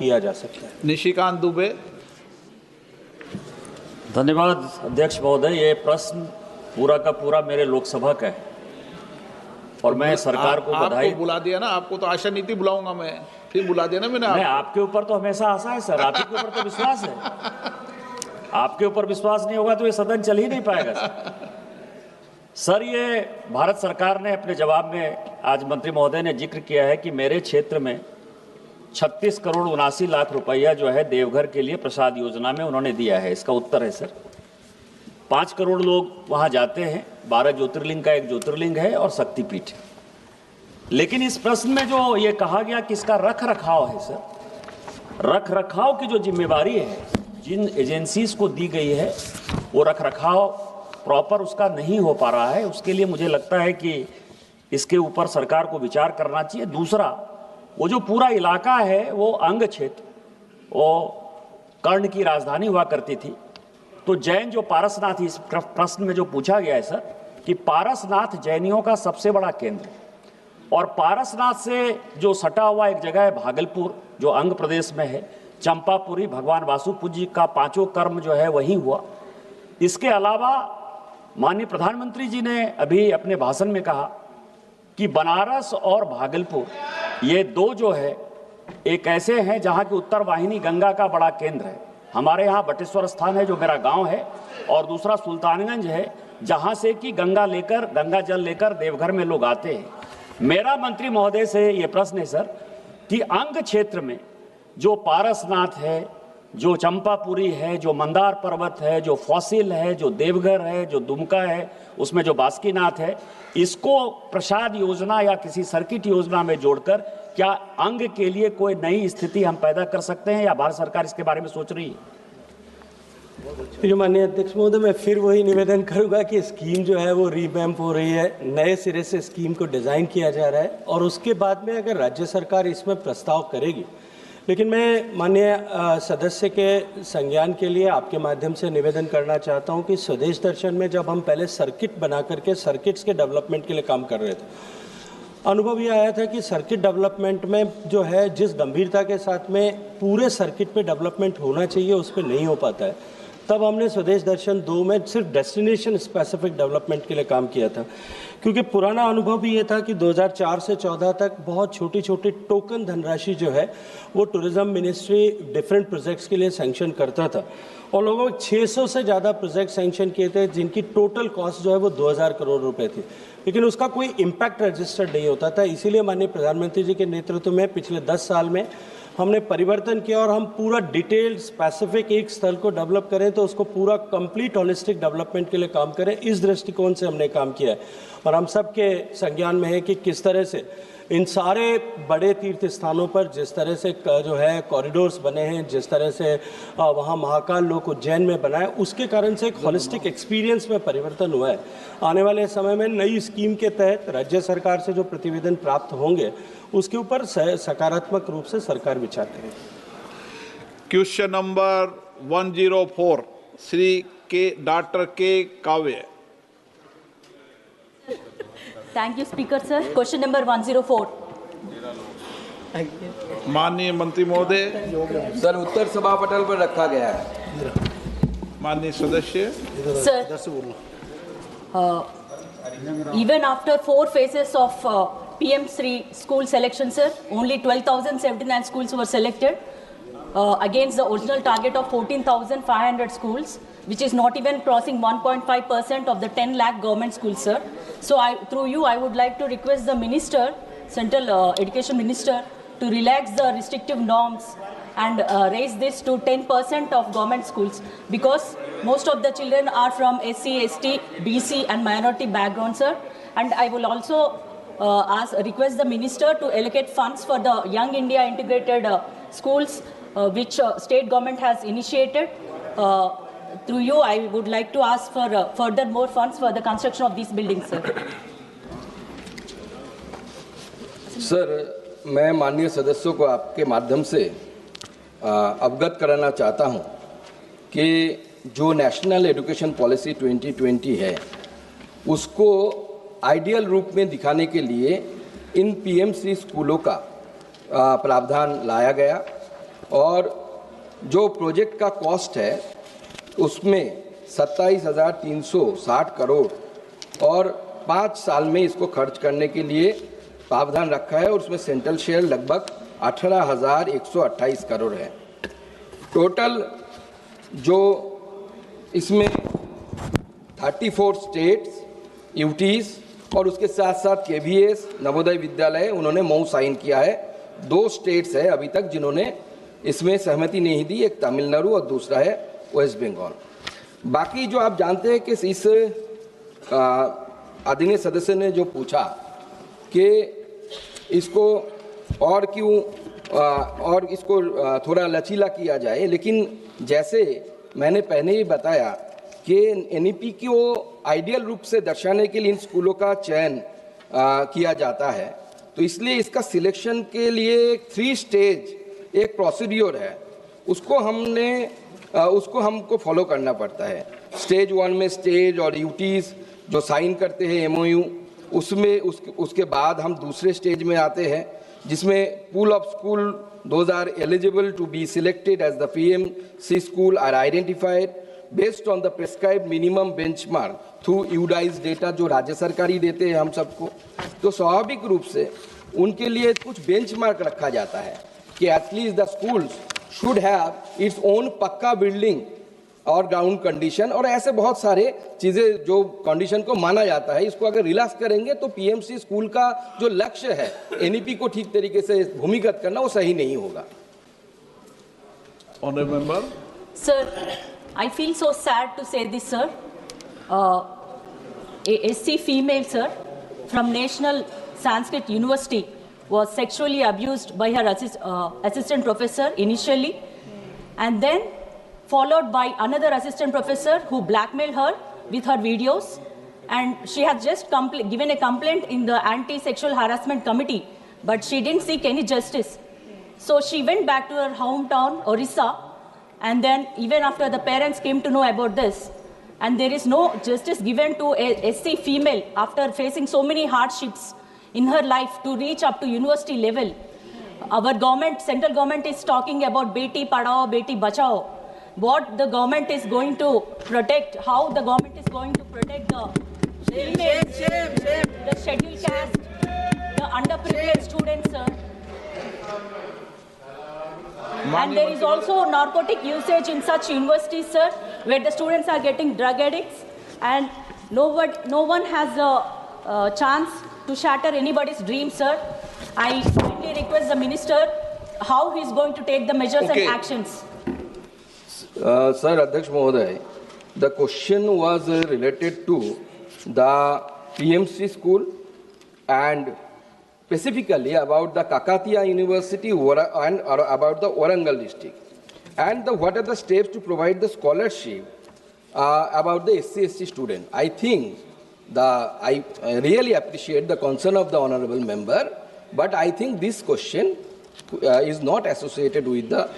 किया जा सकता है। निशिकांत दुबे। धन्यवाद अध्यक्ष महोदय। ये प्रश्न पूरा का पूरा मेरे लोकसभा का है और मैं सरकार को बधाई। आपको बुला दिया ना, आपको तो आशा नीति बुलाऊंगा मैं, फिर बुला दिया ना मैंने। नहीं, आपके ऊपर तो हमेशा आशा है सर, आप ही के ऊपर तो विश्वास है। आपके ऊपर विश्वास नहीं होगा तो ये सदन चल ही नहीं पाएगा सर। ये भारत सरकार ने अपने जवाब में, आज मंत्री महोदय ने जिक्र किया है कि मेरे क्षेत्र में 36 करोड़ 79 लाख रुपया जो है देवघर के लिए प्रसाद योजना में उन्होंने दिया है। इसका उत्तर है सर, 5 करोड़ लोग वहाँ जाते हैं, 12 ज्योतिर्लिंग का एक ज्योतिर्लिंग है और शक्तिपीठ है। लेकिन इस प्रश्न में जो ये कहा गया कि इसका रख रखाव है सर, रख रखाव की जो जिम्मेवारी है जिन एजेंसीज को दी गई है वो रख रखाव प्रॉपर उसका नहीं हो पा रहा है। उसके लिए मुझे लगता है कि इसके ऊपर सरकार को विचार करना चाहिए। दूसरा, वो जो पूरा इलाका है वो अंग क्षेत्र, वो कर्ण की राजधानी हुआ करती थी। तो जैन जो पारसनाथ, इस प्रश्न में जो पूछा गया है सर कि पारसनाथ जैनियों का सबसे बड़ा केंद्र, और पारसनाथ से जो सटा हुआ एक जगह है भागलपुर जो अंग प्रदेश में है, चंपापुरी, भगवान वासुपूज्य जी का 5 कर्म जो है वही हुआ। इसके अलावा माननीय प्रधानमंत्री जी ने अभी अपने भाषण में कहा कि बनारस और भागलपुर ये दो जो है एक ऐसे हैं जहाँ की उत्तर वाहिनी गंगा का बड़ा केंद्र है। हमारे यहाँ बटेश्वर स्थान है जो मेरा गांव है, और दूसरा सुल्तानगंज है जहाँ से कि गंगा जल लेकर देवघर में लोग आते हैं। मेरा मंत्री महोदय से ये प्रश्न है सर कि अंग क्षेत्र में जो पारसनाथ है, जो चंपापुरी है, जो मंदार पर्वत है, जो फॉसिल है, जो देवघर है, जो दुमका है, उसमें जो बासुकीनाथ है, इसको प्रसाद योजना या किसी सर्किट योजना में जोड़कर क्या अंग के लिए कोई नई स्थिति हम पैदा कर सकते हैं या भारत सरकार इसके बारे में सोच रही है? माननीय अध्यक्ष महोदय, मैं फिर वही निवेदन करूंगा कि स्कीम जो है वो रीवैम्प हो रही है, नए सिरे से स्कीम को डिज़ाइन किया जा रहा है और उसके बाद में अगर राज्य सरकार इसमें प्रस्ताव करेगी। लेकिन मैं माननीय सदस्य के संज्ञान के लिए आपके माध्यम से निवेदन करना चाहता हूं कि स्वदेश दर्शन में जब हम पहले सर्किट बना करके सर्किट्स के डेवलपमेंट के लिए काम कर रहे थे, अनुभव ये आया था कि सर्किट डेवलपमेंट में जो है जिस गंभीरता के साथ में पूरे सर्किट पे डेवलपमेंट होना चाहिए उस पर नहीं हो पाता है। तब हमने स्वदेश दर्शन 2 में सिर्फ डेस्टिनेशन स्पेसिफिक डेवलपमेंट के लिए काम किया था, क्योंकि पुराना अनुभव भी ये था कि 2004 से 14 तक बहुत छोटी छोटी टोकन धनराशि जो है वो टूरिज्म मिनिस्ट्री डिफरेंट प्रोजेक्ट्स के लिए सैंक्शन करता था और लोगों को 600 से ज़्यादा प्रोजेक्ट सैंक्शन किए थे जिनकी टोटल कॉस्ट जो है वो 2000 करोड़ रुपए थी, लेकिन उसका कोई इम्पैक्ट रजिस्टर्ड नहीं होता था। इसीलिए माननीय प्रधानमंत्री जी के नेतृत्व में पिछले 10 साल में हमने परिवर्तन किया और हम पूरा डिटेल्ड स्पेसिफिक एक स्थल को डेवलप करें तो उसको पूरा कंप्लीट होलिस्टिक डेवलपमेंट के लिए काम करें, इस दृष्टिकोण से हमने काम किया है। और हम सब के संज्ञान में है कि किस तरह से इन सारे बड़े तीर्थ स्थानों पर जिस तरह से जो है कॉरिडोर्स बने हैं, जिस तरह से वहाँ महाकाल लोक उज्जैन में बना है, उसके कारण से एक होलिस्टिक एक्सपीरियंस में परिवर्तन हुआ है। आने वाले समय में नई स्कीम के तहत राज्य सरकार से जो प्रतिवेदन प्राप्त होंगे उसके ऊपर सकारात्मक रूप से सरकार विचार करेगी। क्वेश्चन नंबर 104 श्री डॉक्टर के काव्य। Thank you speaker sir. Question number 104। माननीय मंत्री महोदय। सर उत्तर सभा पटल पर रखा गया है। माननीय सदस्य। Sir, even after 4 phases of PM Shri school selection, sir, only 12,079 schools were selected against the original target of 14,500 schools, which is not even crossing 1.5% of the 10 lakh government schools, sir. So through you, I would like to request the minister, Central Education Minister, to relax the restrictive norms and raise this to 10% of government schools, because most of the children are from SC, ST, BC and minority background, sir. And I will also request the minister to allocate funds for the Young India integrated schools, which state government has initiated. Through you, I would like to ask for further more funds for the construction of these buildings, sir. Sir, मैं माननीय सदस्यों को आपके माध्यम से अवगत कराना चाहता हूं कि जो नेशनल एजुकेशन पॉलिसी 2020 है उसको आइडियल रूप में दिखाने के लिए इन पीएमसी स्कूलों का प्रावधान लाया गया और जो प्रोजेक्ट का कॉस्ट है उसमें 27,360 करोड़ और 5 साल में इसको खर्च करने के लिए प्रावधान रखा है और उसमें सेंट्रल शेयर लगभग 18,128 करोड़ है। टोटल जो इसमें 34 स्टेट्स, यूटीज और उसके साथ साथ केवीएस, नवोदय विद्यालय उन्होंने मऊ साइन किया है। 2 स्टेट्स है अभी तक जिन्होंने इसमें सहमति नहीं दी, एक तमिलनाडु और दूसरा है वेस्ट बंगाल। बाकी जो आप जानते हैं कि इस आदरणीय सदस्य ने जो पूछा कि इसको और क्यों और इसको थोड़ा लचीला किया जाए, लेकिन जैसे मैंने पहले ही बताया कि एनईपी को आइडियल रूप से दर्शाने के लिए इन स्कूलों का चयन किया जाता है, तो इसलिए इसका सिलेक्शन के लिए 3 स्टेज एक प्रोसीड्योर है, उसको हमको फॉलो करना पड़ता है। स्टेज 1 में स्टेज और यूटीज जो साइन करते हैं एमओयू, उसमें उसके बाद हम दूसरे स्टेज में आते हैं जिसमें pool of school those are eligible to be selected as the PMC school are identified based on the prescribed minimum benchmark through UDISE data जो राज्य सरकार ही देते हैं हम सबको। तो स्वाभाविक रूप से उनके लिए कुछ बेंचमार्क रखा जाता है कि at least the schools should have its own पक्का बिल्डिंग और ग्राउंड कंडीशन और ऐसे बहुत सारे चीज़ें जो कंडीशन को माना जाता है। इसको अगर रिलैक्स करेंगे तो पीएमसी स्कूल का जो लक्ष्य है एनईपी को ठीक तरीके से भूमिगत करना वो सही नहीं होगा। Honourable member. Sir, I feel so sad to say this, sir. A SC female, sir, from National Sanskrit University was sexually abused by her assistant professor initially, and then followed by another assistant professor who blackmailed her with her videos, and she has just given a complaint in the anti-sexual harassment committee, but she didn't seek any justice. So she went back to her hometown, Orissa, and then even after the parents came to know about this, and there is no justice given to a SC female after facing so many hardships in her life to reach up to university level. Our government, central government is talking about Beti Padhao, Beti Bachao. What the government is going to protect, how the government is going to protect the females, the scheduled caste, the underprivileged students, sir. And there is also narcotic usage in such universities, sir, where the students are getting drug addicts, and no one has a chance to shatter anybody's dream, sir. I kindly request the minister how he is going to take the measures and actions. Sir, Adhyaksh Mahoday, the question was related to the PMC school and specifically about the Kakatiya University and about the Warangal district, and what are the steps to provide the scholarship about the SC/ST student. I think I really appreciate the concern of the honourable member, but I think this question is not associated with the